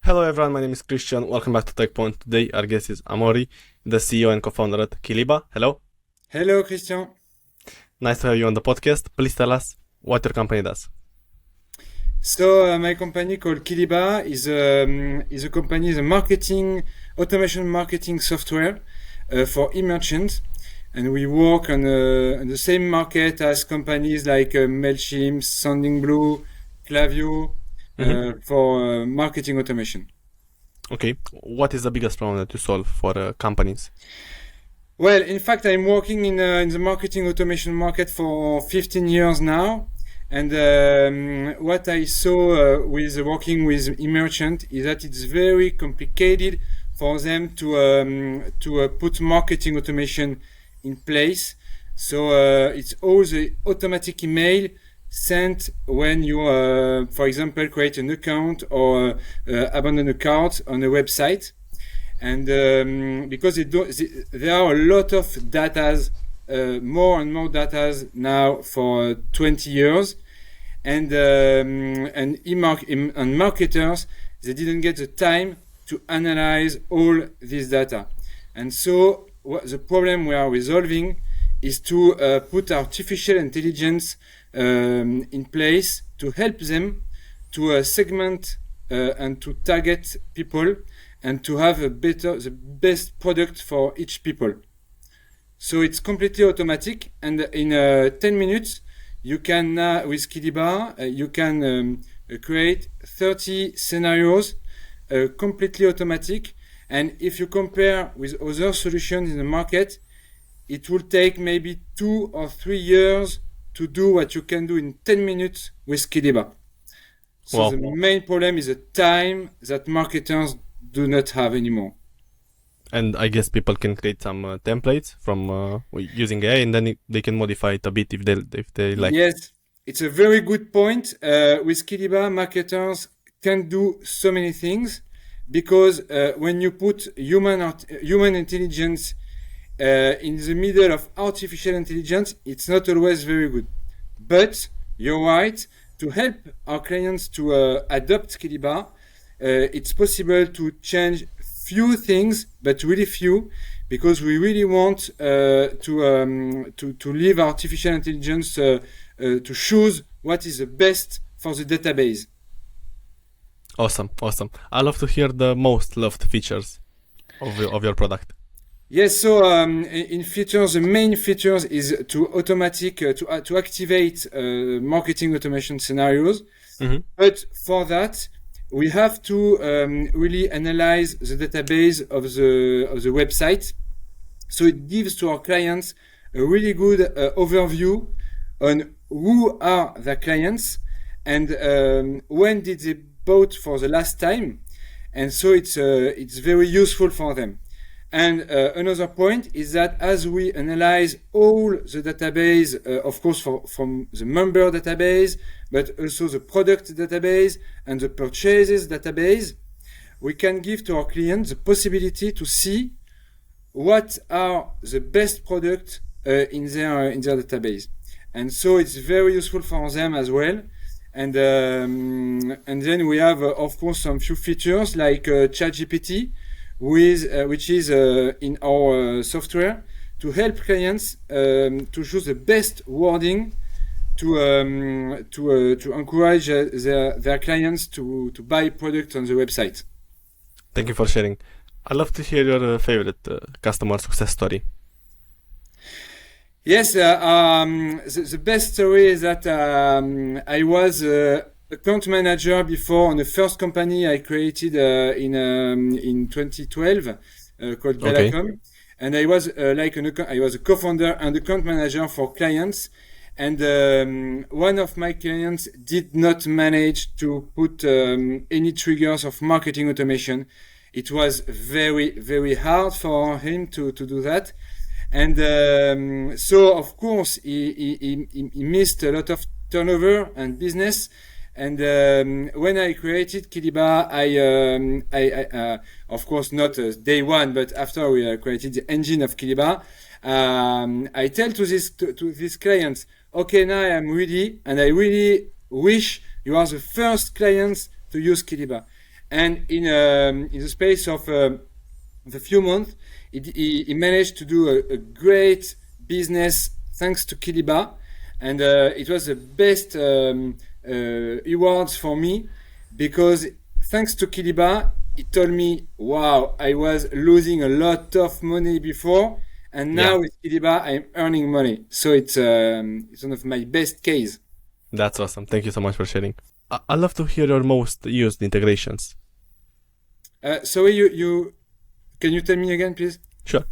Hello everyone, my name is Christian. Welcome back to Tekpon. Today our guest is Amaury, the CEO and co-founder at Kiliba. Hello. Hello, Christian. Nice to have you on the podcast. Please tell us what your company does. So my company called Kiliba is a company, is a automation marketing software for e-merchants, and we work on the same market as companies like Mailchimp, Sendinblue, Klaviyo for marketing automation. Okay. What is the biggest problem that you solve for companies? Well, in fact, I'm working in the marketing automation market for 15 years now. And what I saw with working with e-merchant is that it's very complicated for them to put marketing automation in place. So it's all the automatic email sent when you, for example, create an account or abandon a cart on a website. And because there are a lot of datas, more and more datas now for 20 years, and marketers, they didn't get the time to analyze all this data. And so the problem we are resolving is to put artificial intelligence in place to help them to segment and to target people and to have the best product for each people. So it's completely automatic, and in 10 minutes, you can, with Kiliba, you can create 30 scenarios, completely automatic. And if you compare with other solutions in the market, it will take maybe 2 or 3 years to do what you can do in 10 minutes with Kiliba. So Wow. The main problem is the time that marketers do not have anymore. And I guess people can create some templates from using AI, and then they can modify it a bit if they like. Yes, it's a very good point. With Kiliba, marketers can do so many things because when you put human intelligence in the middle of artificial intelligence, it's not always very good. But you're right, to help our clients to adopt Kiliba, it's possible to change few things, but really few, because we really want to leave artificial intelligence to choose what is the best for the database. Awesome. I love to hear the most loved features of your product. Yes, so in features, the main features is to activate marketing automation scenarios. Mm-hmm. But for that, we have to really analyze the database of the website. So it gives to our clients a really good overview on who are the clients and when did they bought for the last time. And so it's very useful for them. And another point is that as we analyze all the database, of course, from the member database, but also the product database and the purchases database, we can give to our clients the possibility to see what are the best products in their database. And so it's very useful for them as well. And then we have, of course, some few features like ChatGPT, which is in our software to help clients to choose the best wording to encourage their clients to buy products on the website. Thank you for sharing. I'd love to hear your favorite customer success story. Yes, the best story is that I was account manager before on the first company I created in 2012 called Bellacom, and I was I was a co-founder and account manager for clients, and one of my clients did not manage to put any triggers of marketing automation. It was very, very hard for him to do that. And so, of course, he missed a lot of turnover and business. And when I created Kiliba, I of course not day one, but after we created the engine of Kiliba, I tell to this clients, okay, now I am ready, and I really wish you are the first clients to use Kiliba. And in the space of a few months, he managed to do a great business thanks to Kiliba, and it was the best rewards for me, because thanks to Kiliba, he told me, wow, I was losing a lot of money before, and now with Kiliba, I'm earning money. So it's one of my best case. That's awesome. Thank you so much for sharing. I'd love to hear your most used integrations. Sorry, you can you tell me again, please? Sure.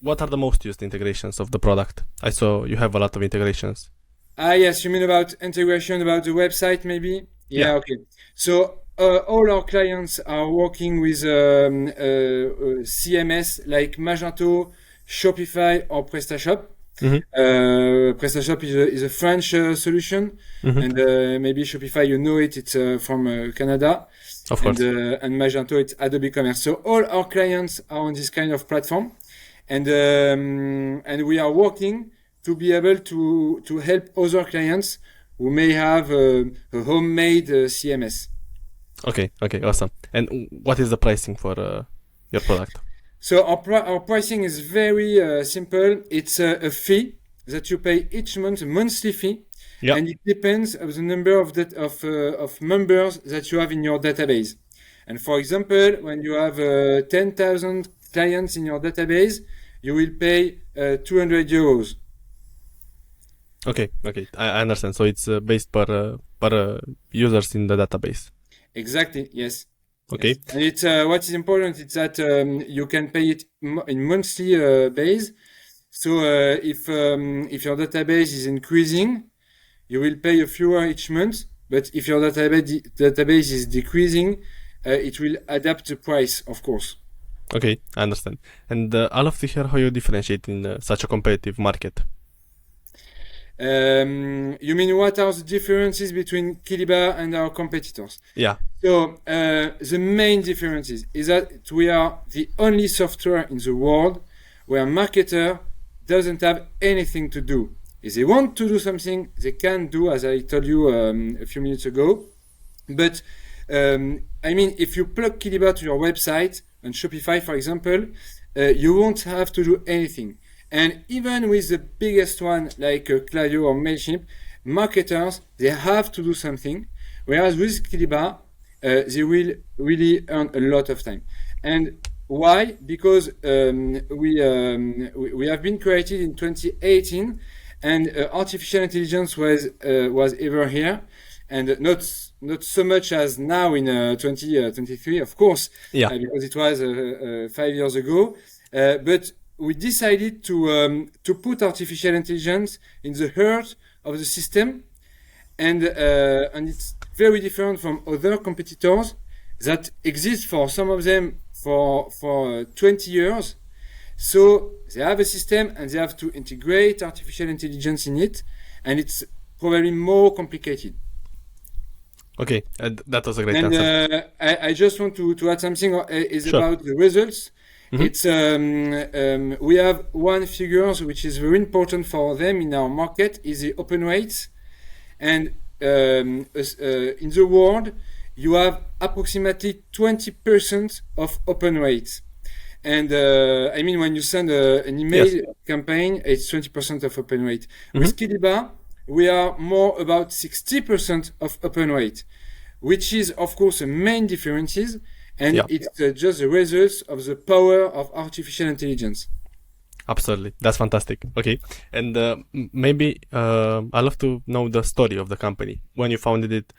What are the most used integrations of the product? I saw you have a lot of integrations. Yes, you mean about integration, about the website, maybe? Yeah. Okay. So all our clients are working with CMS like Magento, Shopify, or PrestaShop. PrestaShop is a French solution, and maybe Shopify, you know it. It's from Canada. Of course. And Magento, it's Adobe Commerce. So all our clients are on this kind of platform, and we are working to be able to help other clients who may have a homemade CMS. Okay, awesome. And what is the pricing for your product? So our pricing is very simple. It's a fee that you pay each month, a monthly fee, and it depends on the number of members that you have in your database. And for example, when you have 10,000 clients in your database, you will pay 200 euros. Okay, I understand. So it's based per users in the database. Exactly. Yes. Okay. Yes. And it's what is important is that you can pay it in monthly base. So if your database is increasing, you will pay a fewer each month. But if your database is decreasing, it will adapt the price, of course. Okay, I understand. And I'd love to hear how you differentiate in such a competitive market. You mean what are the differences between Kiliba and our competitors? Yeah. So the main differences is that we are the only software in the world where marketer doesn't have anything to do. If they want to do something, they can do, as I told you a few minutes ago. But I mean, if you plug Kiliba to your website on Shopify, for example, you won't have to do anything. And even with the biggest one like Klaviyo or MailChimp, marketers, they have to do something. Whereas with Kiliba, they will really earn a lot of time. And why? Because we have been created in 2018, and artificial intelligence was ever here, and not so much as now in 2023, of course, because it was 5 years ago. But we decided to put artificial intelligence in the heart of the system, and it's very different from other competitors that exist for some of them for 20 years. So they have a system and they have to integrate artificial intelligence in it, and it's probably more complicated. Okay, that was a great answer. I just want to add something about the results. It's we have one figure which is very important for them in our market is the open rates, and in the world you have approximately 20% of open rates. And I mean, when you send an email campaign, it's 20% of open rate. With Kiliba, we are more about 60% of open rate, which is, of course, the main differences. And it's just the results of the power of artificial intelligence. Absolutely. That's fantastic. Okay. And maybe I'd love to know the story of the company. When you founded it,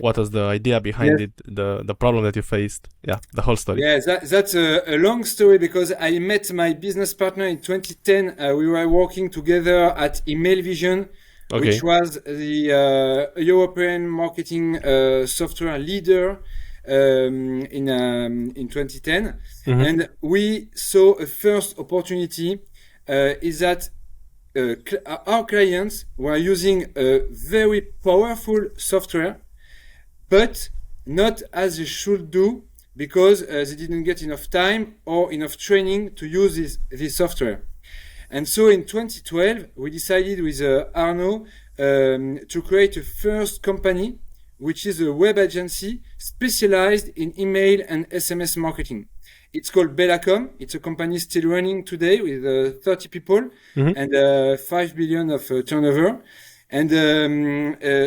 what was the idea behind it, the problem that you faced? Yeah, the whole story. Yeah, that's a long story, because I met my business partner in 2010. We were working together at Email Vision, which was the European marketing software leader in 2010. And we saw a first opportunity is that our clients were using a very powerful software, but not as they should do, because they didn't get enough time or enough training to use this software. And so in 2012, we decided with Arnaud to create a first company which is a web agency specialized in email and SMS marketing. It's called Bellacom. It's a company still running today with 30 people and 5 billion of turnover. And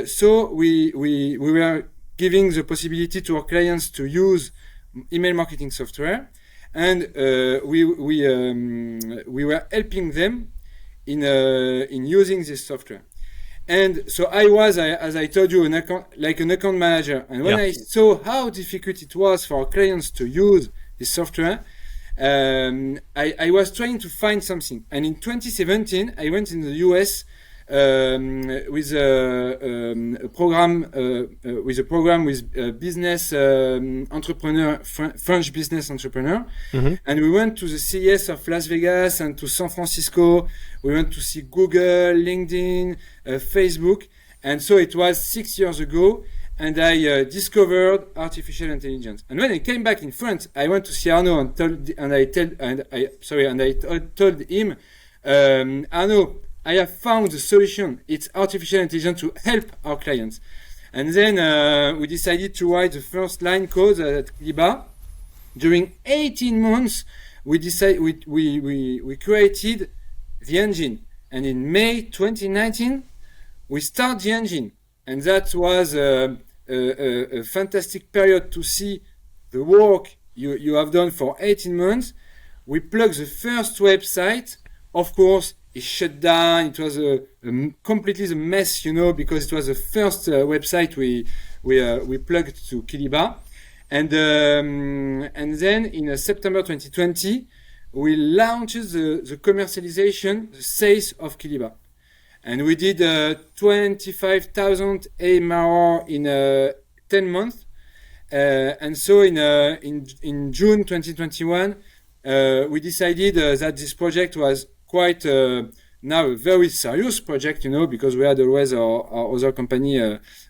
so we were giving the possibility to our clients to use email marketing software, and we were helping them in using this software. And so I was, as I told you, an account manager. And when I saw how difficult it was for our clients to use this software, I was trying to find something. And in 2017, I went in the US with a program with business entrepreneur, French business entrepreneur, and we went to the CES of Las Vegas and to San Francisco. We went to see Google, LinkedIn, Facebook, and so it was 6 years ago. And I discovered artificial intelligence. And when I came back in France, I went to see Arnaud and I told him, Arnaud, I have found the solution. It's artificial intelligence to help our clients. And then we decided to write the first line code at Kiliba. During 18 months, we created the engine. And in May 2019, we start the engine. And that was a fantastic period to see the work you have done for 18 months. We plugged the first website. Of course, it shut down. It was completely a mess, because it was the first website we plugged to Kiliba. And then in September 2020, we launched the commercialization, the sales of Kiliba. And we did 25,000 AMR in 10 months. And so in June 2021, we decided that this project was quite now a very serious project, because we had always our other company,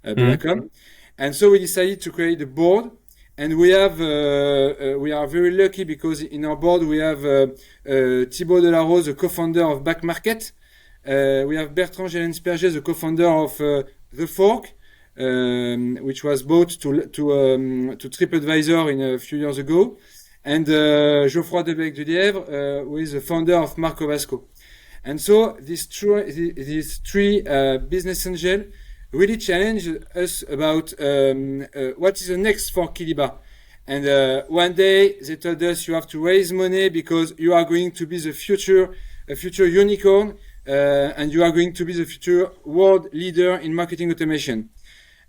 Bellacom. And so we decided to create a board. And we are very lucky because in our board we have Amaury de Larauze, the co-founder of Back Market. We have Bertrand Gélensperger, the co-founder of The Fork, which was bought to TripAdvisor a few years ago, and Geoffroy Debec-Delièvre, who is the founder of Marco Vasco. And so these three business angels really challenged us about what is the next for Kiliba. And one day they told us, you have to raise money because you are going to be a future unicorn. And you are going to be the future world leader in marketing automation.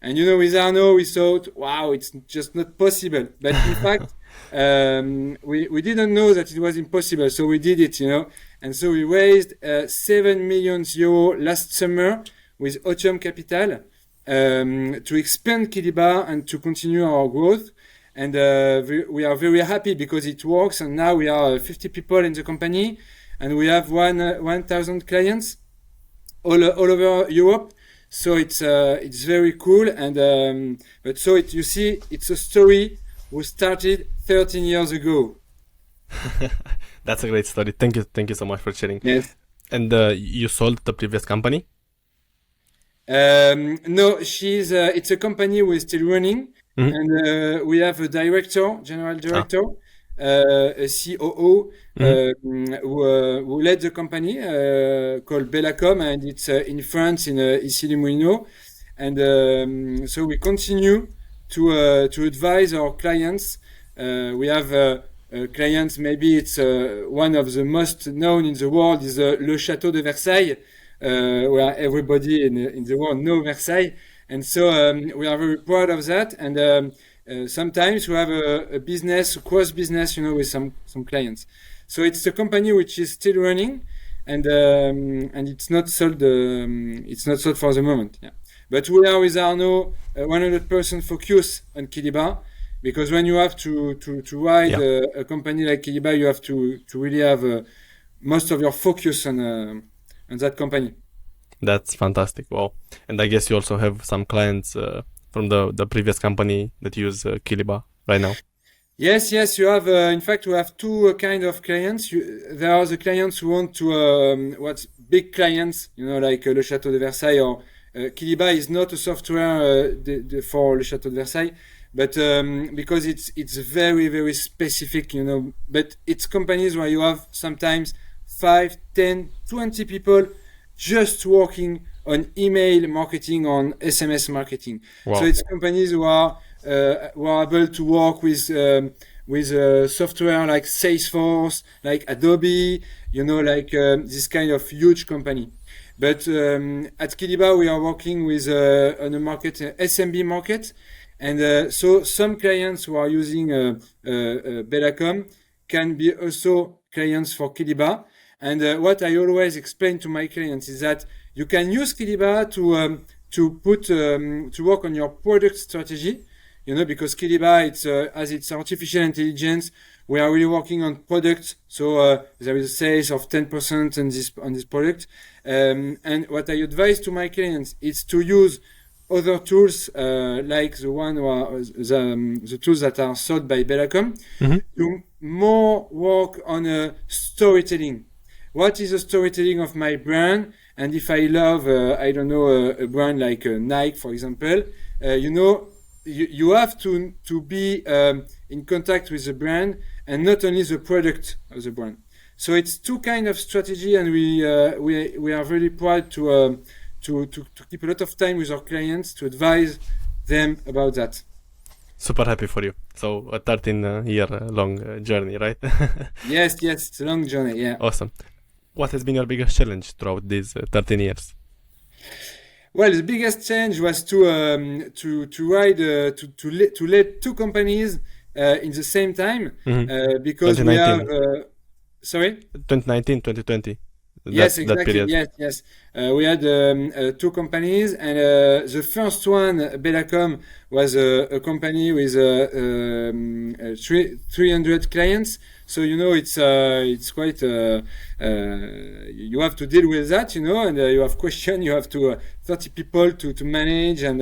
And with Arnaud, we thought, wow, it's just not possible. But in fact, we didn't know that it was impossible, so we did it, And so we raised 7 million euros last summer with Autumn Capital to expand Kiliba and to continue our growth. And we are very happy because it works. And now we are 50 people in the company. And we have 1,000 clients all over Europe, so it's very cool. And but so you see, it's a story we started 13 years ago. That's a great story. Thank you so much for sharing. Yes. And you sold the previous company? No, it's a company we're still running, and we have a general director. A COO who led the company called Bellacom, and it's in France, in Issy-les-Moulineaux. And so we continue to advise our clients. We have clients, maybe it's one of the most known in the world is Le Château de Versailles, where everybody in the world knows Versailles. And so we are very proud of that. And sometimes we have a cross business, with some clients. So it's a company which is still running, and it's not sold. It's not sold for the moment. Yeah. But we are with Arnaud 100% focused on Kiliba, because when you have to ride a company like Kiliba, you have to really have most of your focus on that company. That's fantastic. Wow. And I guess you also have some clients from the previous company that use Kiliba right now. Yes, you have, in fact, we have two kind of clients. There are the clients who want to, what's big clients, like Le Château de Versailles or Kiliba is not a software for Le Château de Versailles, but because it's very, very specific, you know. But it's companies where you have sometimes 5, 10, 20 people just working on email marketing, on SMS marketing. Wow. So it's companies who are able to work with software like Salesforce, like Adobe, you know, like this kind of huge company. But at Kiliba, we are working with on a market, SMB market. And so some clients who are using Belacom can be also clients for Kiliba. And what I always explain to my clients is that you can use Kiliba to work on your product strategy, you know, because Kiliba, as it's artificial intelligence, we are really working on products. So there is a sales of 10% on this product. And what I advise to my clients is to use other tools like the tools that are sold by Belacom, to more work on storytelling. What is the storytelling of my brand? And if I love, I don't know, a brand like Nike, for example, you know, you have to be in contact with the brand and not only the product of the brand. So it's two kind of strategy, and we are very proud to keep a lot of time with our clients to advise them about that. Super happy for you. So a 13-year long journey, right? Yes, it's a long journey. Yeah. Awesome. What has been your biggest challenge throughout these 13 years? Well, the biggest challenge was to let two companies in the same time, because we have. Sorry? 2019, 2020. Yes, exactly. Yes. We had two companies, and the first one, Belacom, was a company with 300 clients. So, you know, it's quite, you have to deal with that, you know, and you have questions, you have to 30 people to manage, and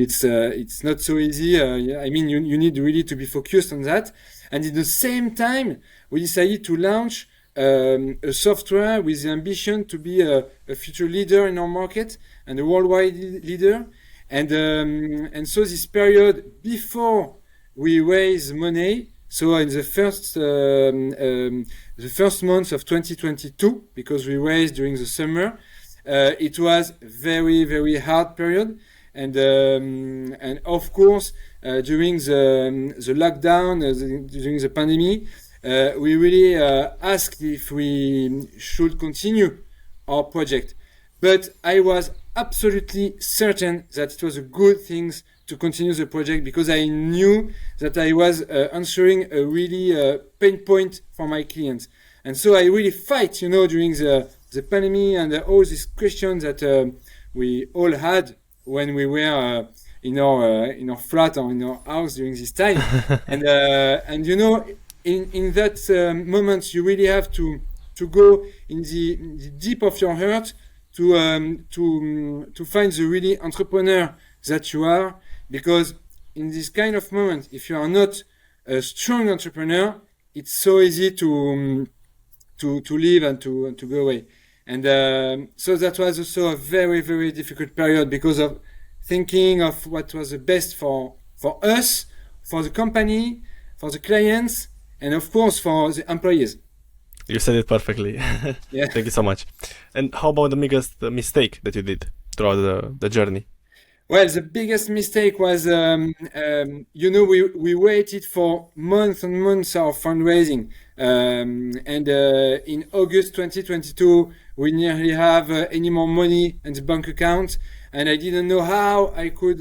it's not so easy. I mean, you need really to be focused on that. And at the same time, we decided to launch a software with the ambition to be a future leader in our market and a worldwide leader. And so this period before we raise money, so in the first month of 2022, because we raised during the summer, it was very, very hard period. And of course, during the lockdown, during the pandemic, we really asked if we should continue our project. But I was absolutely certain that it was a good thing to continue the project, because I knew that I was answering a really pain point for my clients. And so I really fight, you know, during the pandemic, and all these questions that we all had when we were in our flat or in our house during this time. And you know, in that moment, you really have to go in the deep of your heart to find the really entrepreneur that you are, because in this kind of moment, if you are not a strong entrepreneur, it's so easy to leave and to go away. And so that was also a very, very difficult period, because of thinking of what was the best for us, for the company, for the clients, and of course for the employees. You said it perfectly. Yeah. Thank you so much. And how about the biggest mistake that you did throughout the journey? Well, the biggest mistake was, you know, we waited for months and months of fundraising. And in August 2022, we nearly have any more money in the bank account. And I didn't know how I could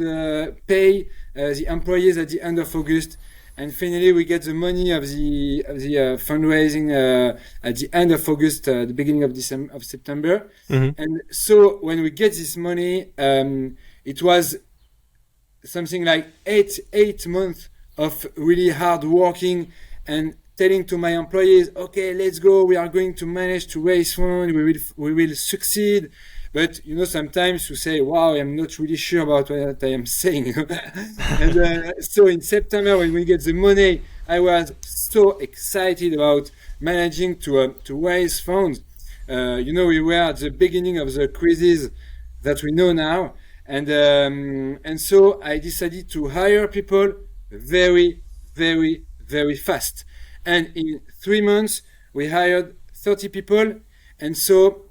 pay the employees at the end of August. And finally, we get the money of the fundraising at the end of August, the beginning of September. Mm-hmm. And so when we get this money, it was something like eight months of really hard working and telling to my employees, okay, let's go. We are going to manage to raise funds. We will succeed. But, you know, sometimes you say, wow, I'm not really sure about what I am saying. And so in September, when we get the money, I was so excited about managing to raise funds. You know, we were at the beginning of the crisis that we know now. And so I decided to hire people very, very, very fast. And in 3 months, we hired 30 people. And so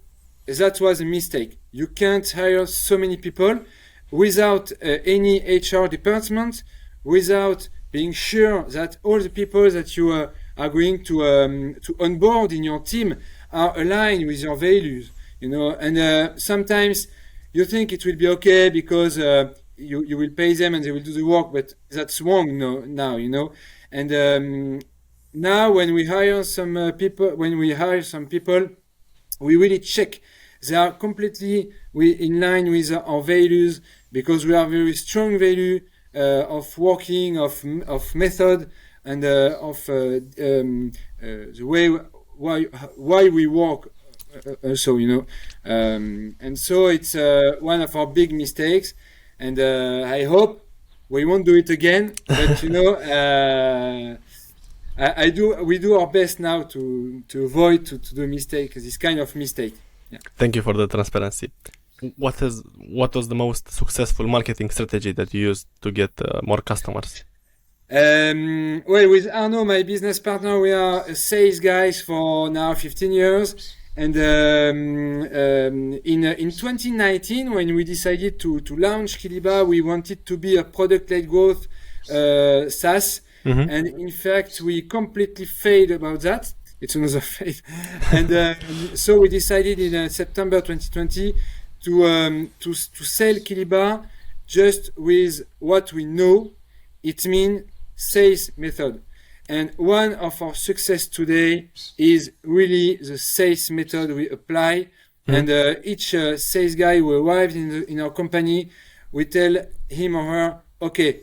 that was a mistake. You can't hire so many people without any HR department, without being sure that all the people that you are going to onboard in your team are aligned with your values. And sometimes you think it will be okay because you will pay them and they will do the work, but that's wrong now. And now when we hire some people, we really check they are completely in line with our values, because we have very strong value of working, of method, and of the way why we work. Also, and so it's one of our big mistakes, and I hope we won't do it again. But we do our best now to avoid to do this kind of mistake. Yeah. Thank you for the transparency. What was the most successful marketing strategy that you used to get more customers? Well, with Arnaud, my business partner, we are sales guys for now 15 years. And in 2019, when we decided to launch Kiliba, we wanted to be a product-led growth SaaS. Mm-hmm. And in fact, we completely failed about that. It's another fail. And so we decided in September 2020 to sell Kiliba just with what we know. It means sales method. And one of our success today is really the sales method we apply. Mm-hmm. And each sales guy who arrived in our company, we tell him or her, okay,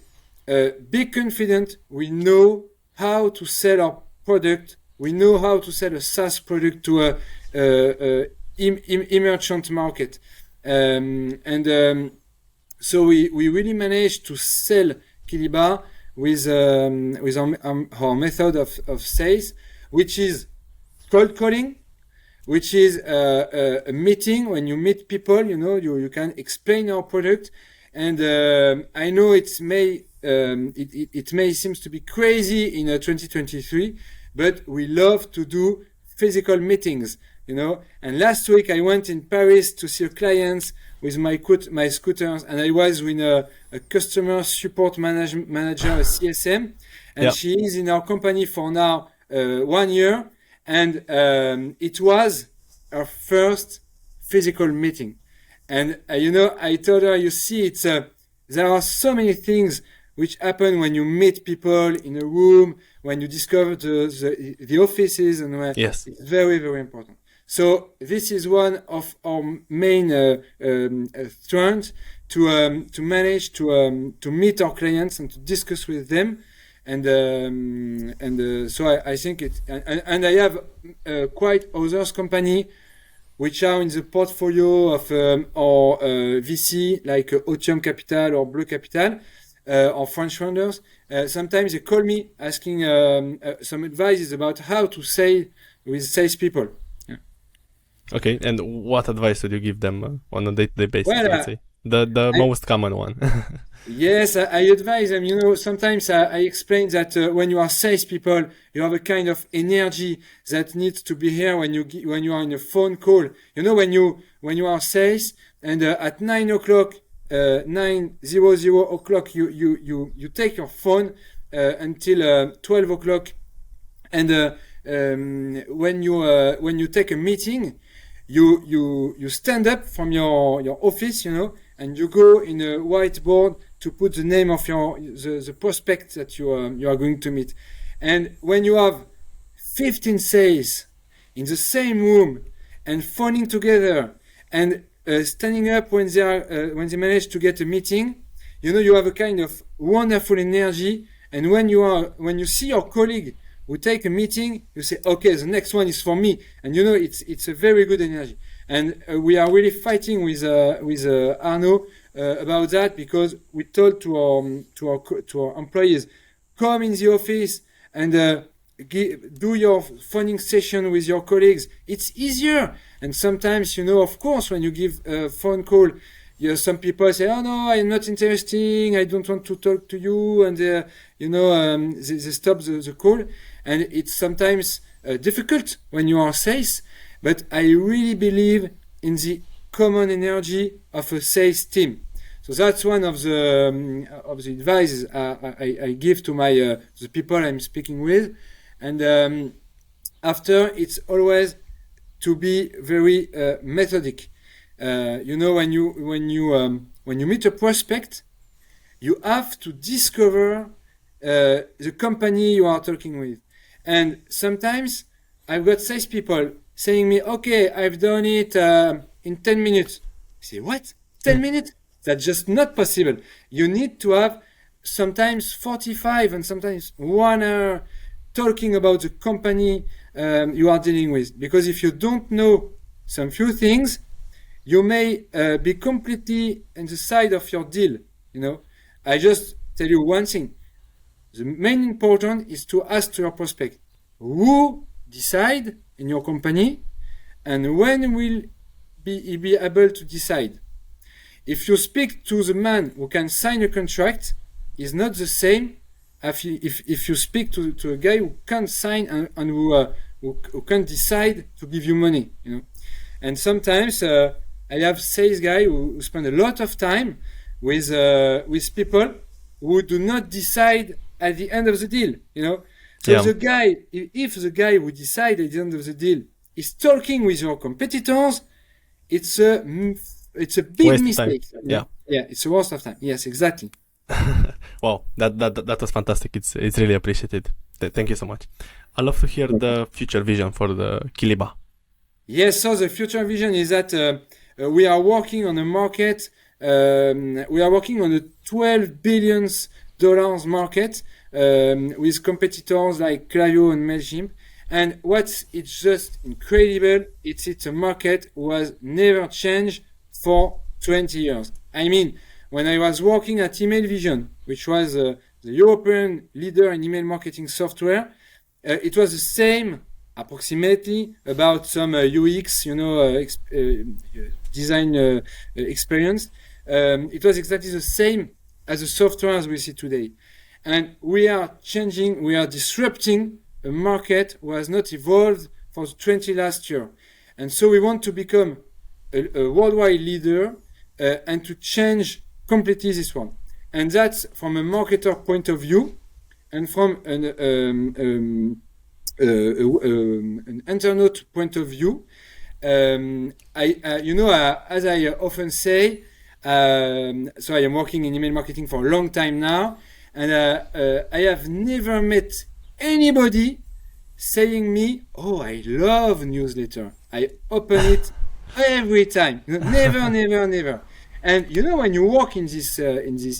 be confident. We know how to sell our product. We know how to sell a SaaS product to a emergent market. So we really managed to sell Kiliba with our method of sales, which is cold calling, which is a meeting. When you meet people, you can explain our product. And I know it may seem to be crazy in 2023, but we love to do physical meetings, And last week I went in Paris to see clients with my scooters, and I was with a customer support manager, a CSM, and she is in our company for now 1 year, and it was our first physical meeting. And I told her, there are so many things which happen when you meet people in a room, when you discover the offices, and yes. It's very, very important. So this is one of our main strengths to manage to meet our clients and to discuss with them, and so I think it. And I have quite others company which are in the portfolio of our VC, like Otium Capital or Bleu Capital, or French founders. Sometimes they call me asking some advice about how to sell with salespeople. Yeah. Okay, and what advice would you give them on a day-to-day basis, let's say? The most common one. Yes, I advise them. Sometimes I explain that when you are salespeople, you have a kind of energy that needs to be here when you are in a phone call. When you are sales, and at 9:00, 9:00 you take your phone until 12:00, and when you take a meeting, you stand up from your office, and you go in a whiteboard to put the name of the prospect that you are going to meet. And when you have 15 sales in the same room and phoning together and standing up when they manage to get a meeting, you have a kind of wonderful energy. And when you see your colleague who take a meeting, you say, okay, the next one is for me. And it's a very good energy. And we are really fighting with Arnaud about that, because we told to our employees, come in the office and do your phoning session with your colleagues. It's easier. And sometimes, of course, when you give a phone call, some people say, "Oh no, I'm not interesting. I don't want to talk to you," and they stop the call, and it's sometimes difficult when you are sales. But I really believe in the common energy of a sales team. So that's one of the advices I give to my the people I'm speaking with, and after it's always to be very methodic. When you meet a prospect, you have to discover the company you are talking with, and sometimes I've got salespeople saying me, "Okay, I've done it in 10 minutes." I say, "What? 10 minutes? That's just not possible. You need to have sometimes 45 and sometimes 1 hour talking about the company you are dealing with. Because if you don't know some few things, you may be completely on the side of your deal. I just tell you one thing. The main important is to ask to your prospect, who decide in your company and when will he be able to decide. If you speak to the man who can sign a contract, is not the same if you speak to a guy who can't sign and who can't decide to give you money. And sometimes I have sales guy who spend a lot of time with people who do not decide at the end of the deal. So the guy, if the guy who decide at the end of the deal is talking with your competitors, it's a big waste mistake. Yeah, it's a waste of time. Yes, exactly. Wow, that was fantastic. It's really appreciated. Thank you so much. I'd love to hear the future vision for the Kiliba. Yes, so the future vision is that we are working on a market. We are working on a $12 billion market with competitors like Klaviyo and Mailchimp. And it's just incredible, it's a market was never changed for 20 years. I mean, when I was working at Email Vision, which was the European leader in email marketing software, it was the same approximately about some UX, design experience. It was exactly the same as the software as we see today. And we are changing, we are disrupting a market who has not evolved for the 20 last year. And so we want to become a worldwide leader and to change completely this one. And that's from a marketer point of view and from an internaut point of view. As I often say, so I am working in email marketing for a long time now, and I have never met anybody saying me, "Oh, I love newsletter. I open it every time." Never, never, never. And when you work in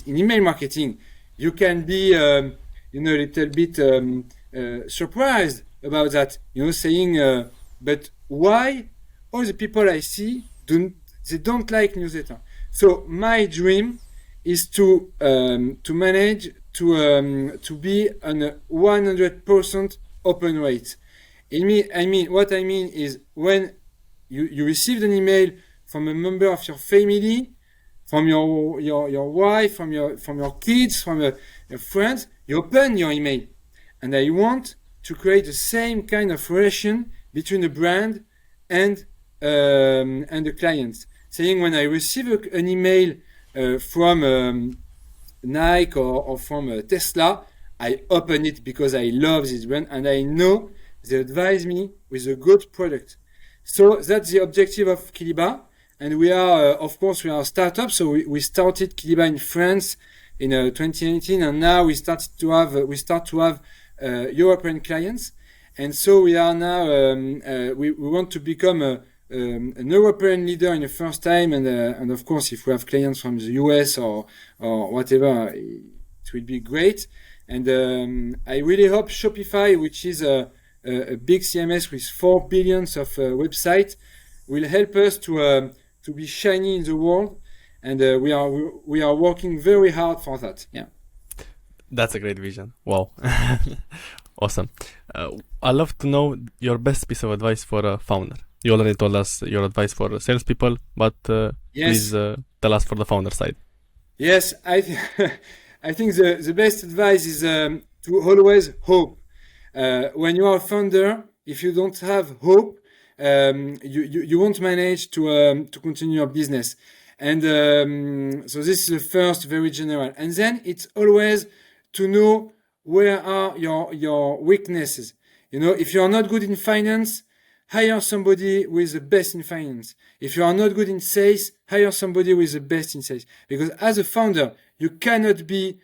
email marketing, you can be a little bit surprised about that. Saying, "But why all the people I see don't like newsletter?" So my dream is to manage to be on a 100% open rate. What I mean is when you received an email from a member of your family, from your wife, from your kids, from your friends, you open your email, and I want to create the same kind of relation between the brand and the clients. Saying when I receive an email from Nike or from Tesla, I open it because I love this brand and I know they advise me with a good product. So that's the objective of Kiliba. And we are, of course, we are a startup. So we started Kiliba in France in 2018, and now we start to have European clients. And so we are now we want to become an European leader in the first time, and of course, if we have clients from the US or whatever, it will be great. And I really hope Shopify, which is a big CMS with 4 billion of websites, will help us to be shiny in the world. And we are working very hard for that. Yeah. That's a great vision. Wow. Awesome. I'd love to know your best piece of advice for a founder. You already told us your advice for salespeople, but please tell us for the founder side. Yes, I think the best advice is to always hope. When you are a founder, if you don't have hope, you won't manage to continue your business. And so this is the first, very general. And then it's always to know where are your weaknesses. If you are not good in finance, hire somebody who is the best in finance. If you are not good in sales, hire somebody who is the best in sales. Because as a founder, you cannot be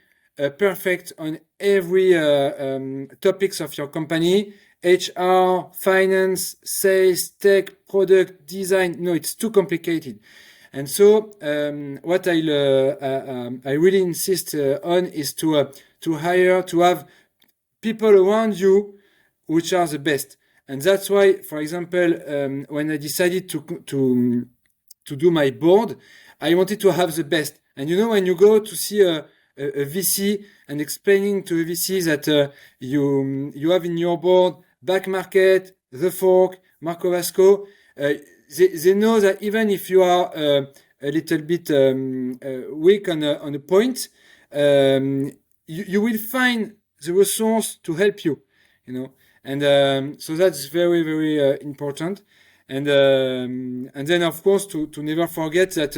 perfect on every topics of your company. HR, finance, sales, tech, product, design. No, it's too complicated. And so what I really insist on is to hire, to have people around you which are the best. And that's why, for example, when I decided to do my board, I wanted to have the best. And when you go to see a VC and explaining to a VC that you have in your board Back Market, The Fork, Marco Vasco, they know that even if you are a little bit weak on a point, you will find the resource to help you, And so that's very, very important. And then, of course, to never forget that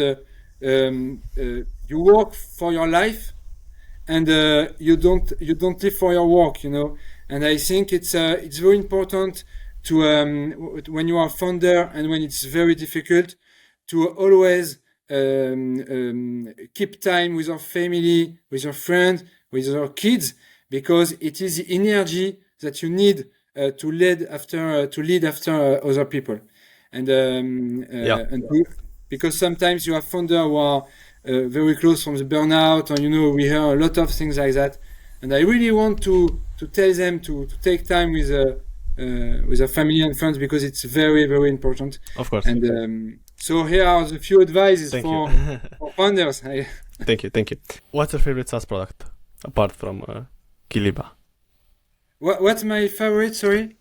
you work for your life, and you don't live for your work, And I think it's very important to when you are a founder and when it's very difficult to always keep time with your family, with your friends, with your kids, because it is the energy that you need to lead after other people, and because sometimes you have founder who are very close from the burnout, or we hear a lot of things like that, and I really want to tell them to take time with their family and friends, because it's very, very important. Of course. And so here are the few advices for founders. Thank you. What's your favorite SaaS product apart from Kiliba? What's my favorite? Sorry.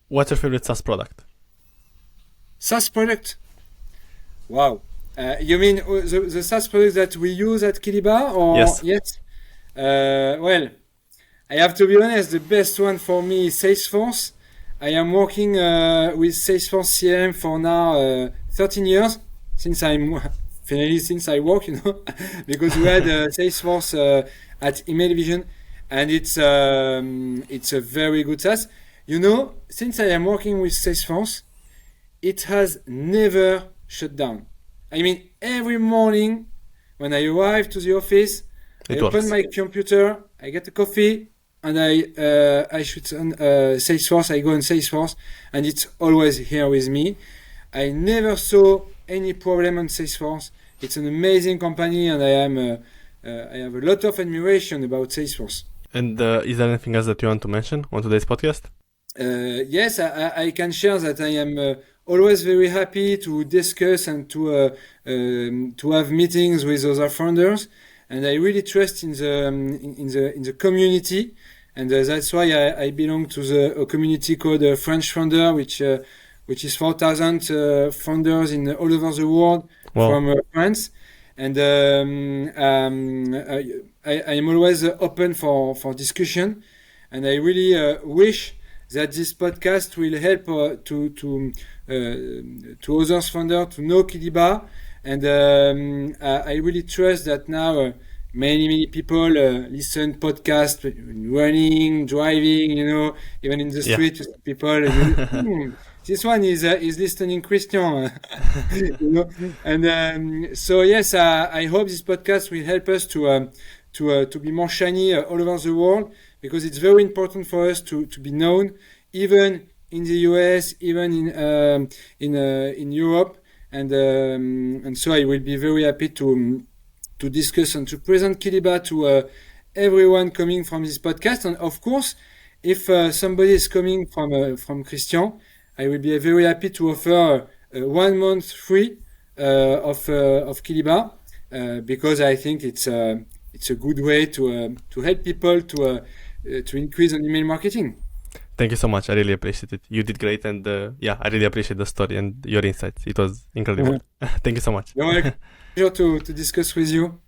What's your favorite SaaS product? SaaS product? Wow. You mean the SaaS product that we use at Kiliba? Or yes. Well, I have to be honest. The best one for me is Salesforce. I am working with Salesforce CRM for now 13 years since I work, because we had Salesforce at Email Vision, and it's a very good SaaS. Since I am working with Salesforce, it has never shut down. I mean, every morning when I arrive to the office, I open my computer, I get a coffee, and I shoot on Salesforce. I go on Salesforce, and it's always here with me. I never saw any problem on Salesforce. It's an amazing company, and I have a lot of admiration about Salesforce. And is there anything else that you want to mention on today's podcast? Yes, I can share that I am always very happy to discuss and to have meetings with other founders, and I really trust in the community, and that's why I belong to a community called French Founder, which is 4,000 founders in all over the world. Wow. From France, and I am always open for discussion, and I really wish that this podcast will help to other founders to know Kiliba, and I really trust that now many people listen podcast running, driving, even in the street, people. This one is listening Christian, and so yes, I hope this podcast will help us to be more shiny all over the world, because it's very important for us to be known, even in the US, even in Europe, and so I will be very happy to discuss and to present Kiliba to everyone coming from this podcast. And of course, if somebody is coming from Christian, I will be very happy to offer 1 month free of Kiliba, because I think it's a good way to help people to increase on email marketing. Thank you so much. I really appreciate it. You did great, and yeah, I really appreciate the story and your insights. It was incredible. Thank you so much. You're welcome. Pleasure to discuss with you.